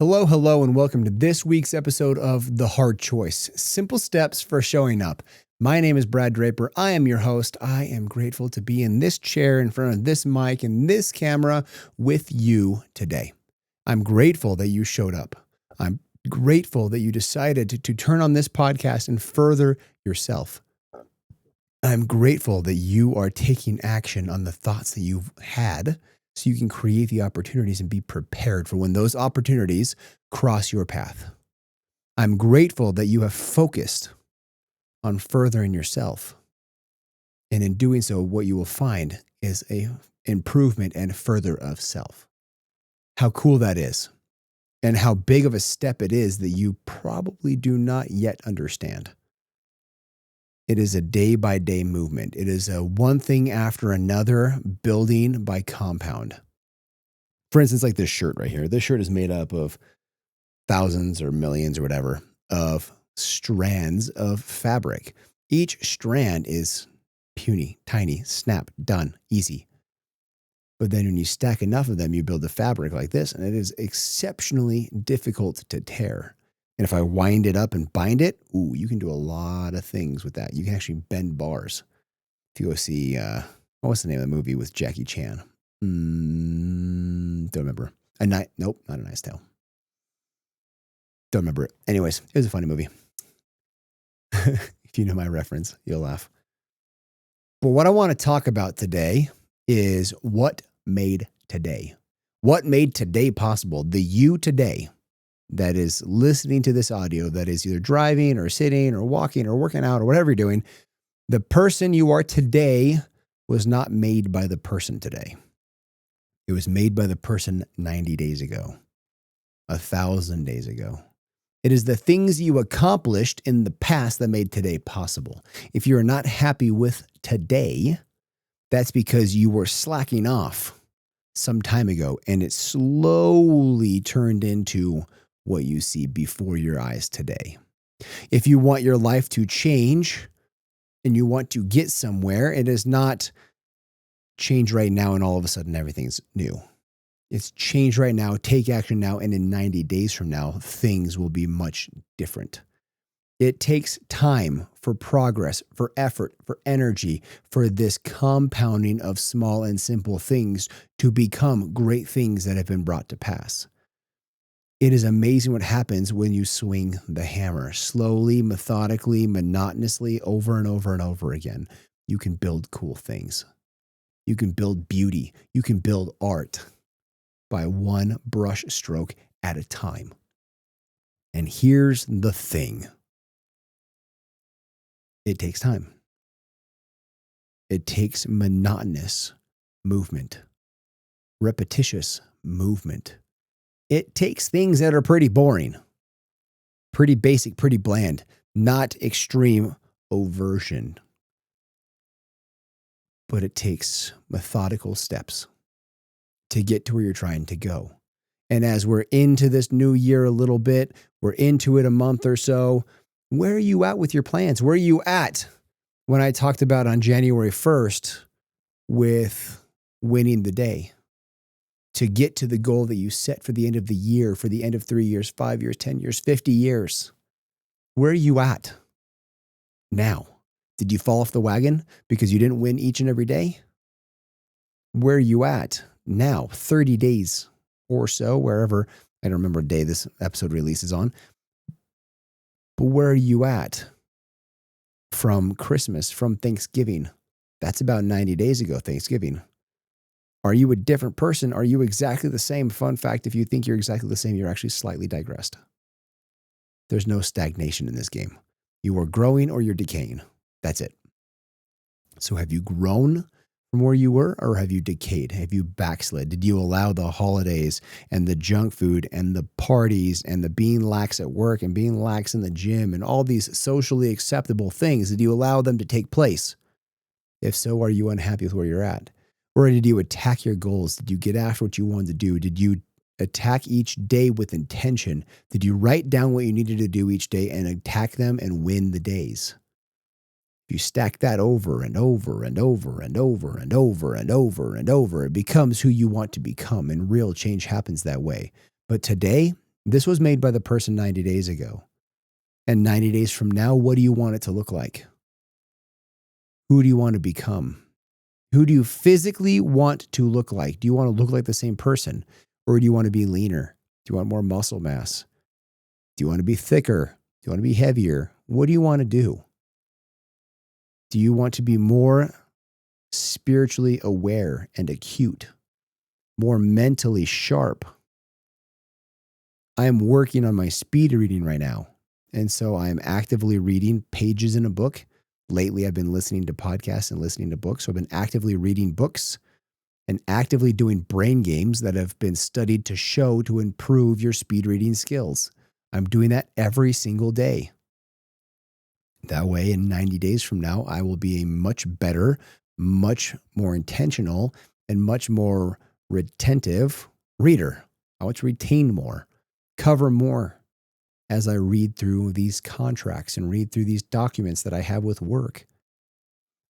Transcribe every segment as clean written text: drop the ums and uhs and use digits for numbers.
Hello, hello, and welcome to this week's episode of The Hard Choice, Simple Steps for Showing Up. My name is Brad Draper. I am your host. I am grateful to be in this chair in front of this mic and this camera with you today. I'm grateful that you showed up. I'm grateful that you decided to turn on this podcast and further yourself. I'm grateful that you are taking action on the thoughts that you've had so you can create the opportunities and be prepared for when those opportunities cross your path. I'm grateful that you have focused on furthering yourself. And in doing so, what you will find is an improvement and further of self. How cool that is. And how big of a step it is that you probably do not yet understand. It is a day-by-day movement. It is a one thing after another, building by compound. For instance, like this shirt right here. This shirt is made up of thousands or millions or whatever of strands of fabric. Each strand is puny, tiny, snap, done, easy. But then when you stack enough of them, you build a fabric like this, and it is exceptionally difficult to tear. And if I wind it up and bind it, you can do a lot of things with that. You can actually bend bars. If you go see, what's the name of the movie with Jackie Chan? Don't remember. Nope, not A Knight's Tale. Don't remember it. Anyways, it was a funny movie. If you know my reference, you'll laugh. But what I want to talk about today is what made today. What made today possible? The you today that is listening to this audio, that is either driving or sitting or walking or working out or whatever you're doing, the person you are today was not made by the person today. It was made by the person 90 days ago, 1,000 days ago. It is the things you accomplished in the past that made today possible. If you're not happy with today, that's because you were slacking off some time ago and it slowly turned into what you see before your eyes today. If you want your life to change and you want to get somewhere, it is not change right now and all of a sudden everything's new. It's change right now, take action now, and in 90 days from now, things will be much different. It takes time for progress, for effort, for energy, for this compounding of small and simple things to become great things that have been brought to pass. It is amazing what happens when you swing the hammer slowly, methodically, monotonously, over and over and over again. You can build cool things. You can build beauty. You can build art by one brush stroke at a time. And here's the thing. It takes time. It takes monotonous movement, repetitious movement. It takes things that are pretty boring, pretty basic, pretty bland, not extreme oversion. But it takes methodical steps to get to where you're trying to go. And as we're into this new year a little bit, we're into it a month or so, where are you at with your plans? Where are you at when I talked about on January 1st with winning the day? To get to the goal that you set for the end of the year, for the end of 3 years, 5 years, 10 years, 50 years. Where are you at now? Did you fall off the wagon because you didn't win each and every day? Where are you at now? 30 days or so, wherever. I don't remember what day this episode releases on. But where are you at from Christmas, from Thanksgiving? That's about 90 days ago, Thanksgiving. Are you a different person? Are you exactly the same? Fun fact, if you think you're exactly the same, you're actually slightly digressed. There's no stagnation in this game. You are growing or you're decaying. That's it. So have you grown from where you were or have you decayed? Have you backslid? Did you allow the holidays and the junk food and the parties and the being lax at work and being lax in the gym and all these socially acceptable things, did you allow them to take place? If so, are you unhappy with where you're at? Or did you attack your goals? Did you get after what you wanted to do? Did you attack each day with intention? Did you write down what you needed to do each day and attack them and win the days? If you stack that over and over and over and over and over and over and over, it becomes who you want to become, and real change happens that way. But today, This was made by the person 90 days ago. And 90 days from now, what do you want it to look like? Who do you want to become? Who do you physically want to look like? Do you want to look like the same person? Or do you want to be leaner? Do you want more muscle mass? Do you want to be thicker? Do you want to be heavier? What do you want to do? Do you want to be more spiritually aware and acute? More mentally sharp? I am working on my speed reading right now. And so I am actively reading pages in a book. Lately, I've been listening to podcasts and listening to books. So I've been actively reading books and actively doing brain games that have been studied to show to improve your speed reading skills. I'm doing that every single day. That way, in 90 days from now, I will be a much better, much more intentional, and much more retentive reader. I want to retain more, cover more as I read through these contracts and read through these documents that I have with work.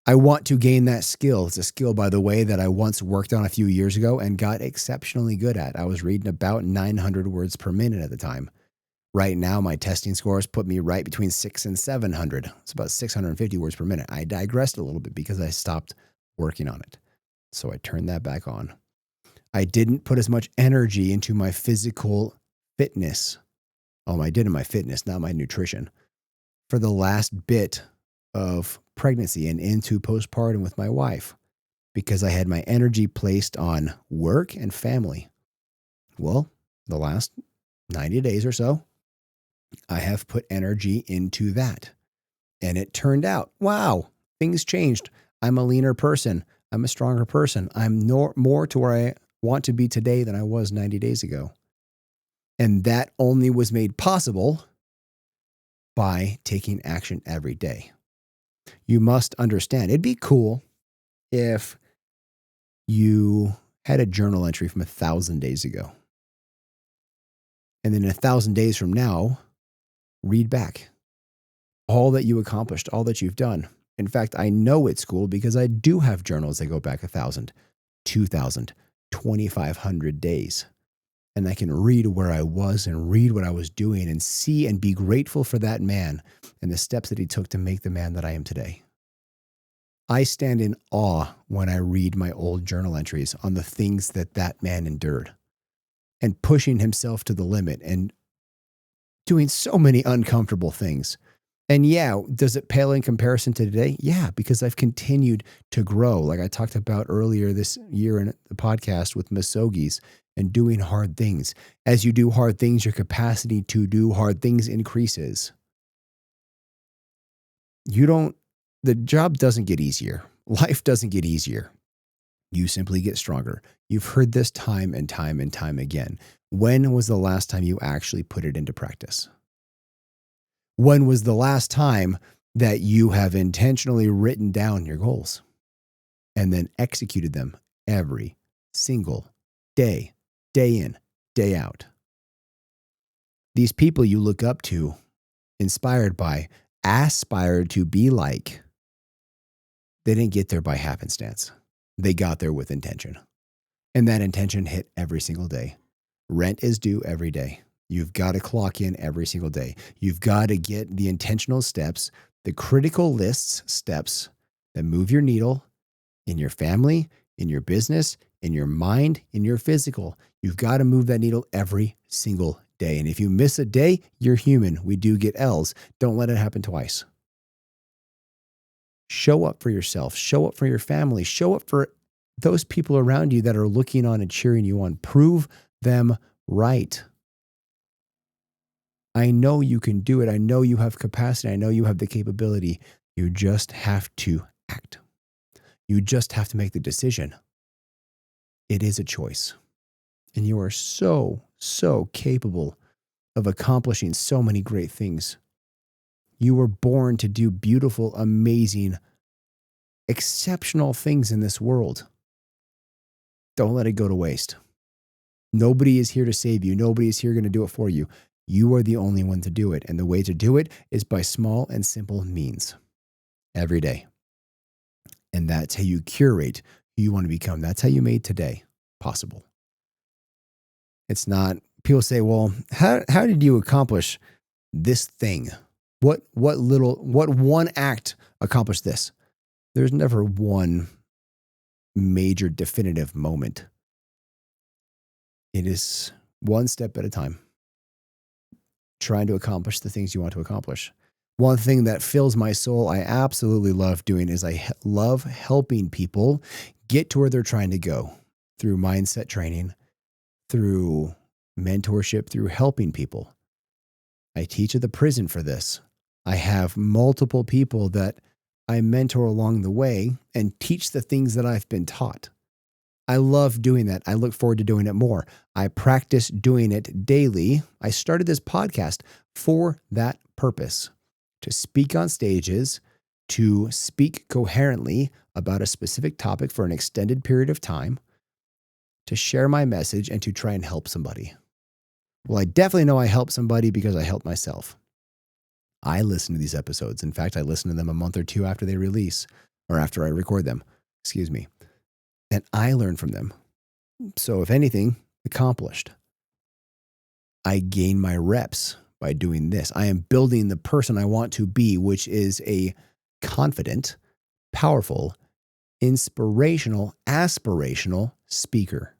I want to gain that skill. It's a skill, by the way, that I once worked on a few years ago and got exceptionally good at. I was reading about 900 words per minute at the time. Right now, my testing scores put me right between 600 and 700. It's about 650 words per minute. I digressed a little bit because I stopped working on it. So I turned that back on. I didn't put as much energy into my physical fitness. I did in my fitness, not my nutrition. For the last bit of pregnancy and into postpartum with my wife, because I had my energy placed on work and family. Well, the last 90 days or so, I have put energy into that. And it turned out, wow, things changed. I'm a leaner person. I'm a stronger person. I'm more to where I want to be today than I was 90 days ago. And that only was made possible by taking action every day. You must understand, it'd be cool if you had a journal entry from 1,000 days ago. And then 1,000 days from now, read back all that you accomplished, all that you've done. In fact, I know it's cool because I do have journals that go back 1,000, 2,000, 2,500 days. And I can read where I was and read what I was doing and see and be grateful for that man and the steps that he took to make the man that I am today. I stand in awe when I read my old journal entries on the things that that man endured and pushing himself to the limit and doing so many uncomfortable things. And yeah, does it pale in comparison to today? Yeah, because I've continued to grow. Like I talked about earlier this year in the podcast with Masogis and doing hard things. As you do hard things, your capacity to do hard things increases. The job doesn't get easier. Life doesn't get easier. You simply get stronger. You've heard this time and time and time again. When was the last time you actually put it into practice? When was the last time that you have intentionally written down your goals and then executed them every single day, day in, day out? These people you look up to, inspired by, aspired to be like, they didn't get there by happenstance. They got there with intention. And that intention hit every single day. Rent is due every day. You've got to clock in every single day. You've got to get the intentional steps, the critical lists steps that move your needle in your family, in your business, in your mind, in your physical. You've got to move that needle every single day. And if you miss a day, you're human. We do get L's. Don't let it happen twice. Show up for yourself. Show up for your family. Show up for those people around you that are looking on and cheering you on. Prove them right. I know you can do it. I know you have capacity. I know you have the capability. You just have to act. You just have to make the decision. It is a choice. And you are so, so capable of accomplishing so many great things. You were born to do beautiful, amazing, exceptional things in this world. Don't let it go to waste. Nobody is here to save you. Nobody is here going to do it for you. You are the only one to do it. And the way to do it is by small and simple means every day. And that's how you curate who you want to become. That's how you made today possible. It's not People say, well, how did you accomplish this thing? What one act accomplished this? There's never one major definitive moment. It is one step at a time, trying to accomplish the things you want to accomplish. One thing that fills my soul, I absolutely love doing, is I love helping people get to where they're trying to go through mindset training, through mentorship, through helping people. I teach at the prison for this. I have multiple people that I mentor along the way and teach the things that I've been taught. I love doing that. I look forward to doing it more. I practice doing it daily. I started this podcast for that purpose, to speak on stages, to speak coherently about a specific topic for an extended period of time, to share my message and to try and help somebody. Well, I definitely know I help somebody because I help myself. I listen to these episodes. In fact, I listen to them a month or two after they release, or after I record them, and I learn from them. So if anything, accomplished. I gain my reps by doing this. I am building the person I want to be, which is a confident, powerful, inspirational, aspirational speaker.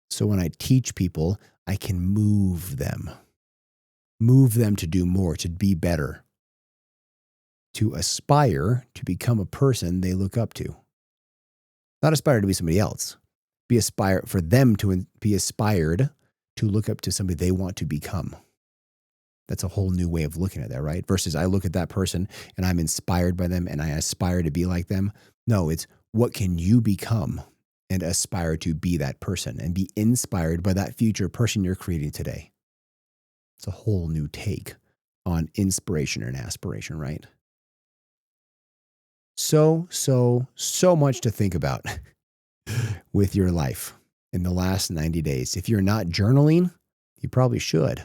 So when I teach people, I can move them to do more, to be better, to aspire to become a person they look up to. Not aspire to be somebody else. For them to be aspired to look up to somebody they want to become. That's a whole new way of looking at that, right? Versus I look at that person and I'm inspired by them and I aspire to be like them. No, it's what can you become and aspire to be that person and be inspired by that future person you're creating today. It's a whole new take on inspiration and aspiration, right? So much to think about with your life in the last 90 days. If you're not journaling, you probably should.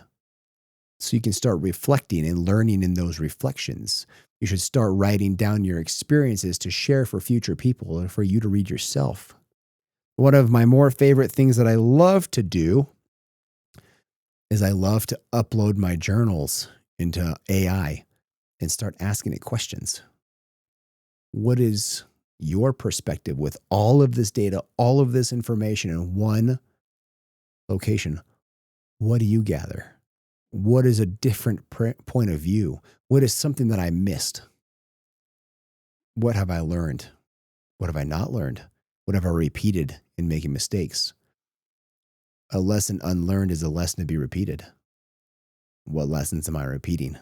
So you can start reflecting and learning in those reflections. You should start writing down your experiences to share for future people or for you to read yourself. One of my more favorite things that I love to do is I love to upload my journals into AI and start asking it questions. What is your perspective with all of this data, all of this information in one location? What do you gather? What is a different point of view? What is something that I missed? What have I learned? What have I not learned? What have I repeated in making mistakes? A lesson unlearned is a lesson to be repeated. What lessons am I repeating?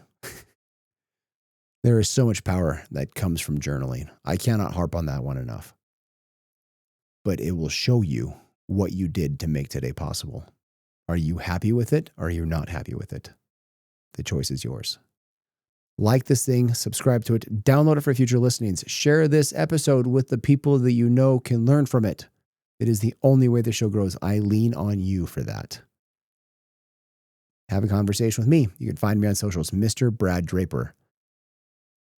There is so much power that comes from journaling. I cannot harp on that one enough. But it will show you what you did to make today possible. Are you happy with it or are you not happy with it? The choice is yours. Like this thing, subscribe to it, download it for future listenings, share this episode with the people that you know can learn from it. It is the only way the show grows. I lean on you for that. Have a conversation with me. You can find me on socials, Mr. Brad Draper.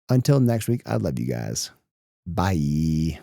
Until next week, I love you guys. Bye.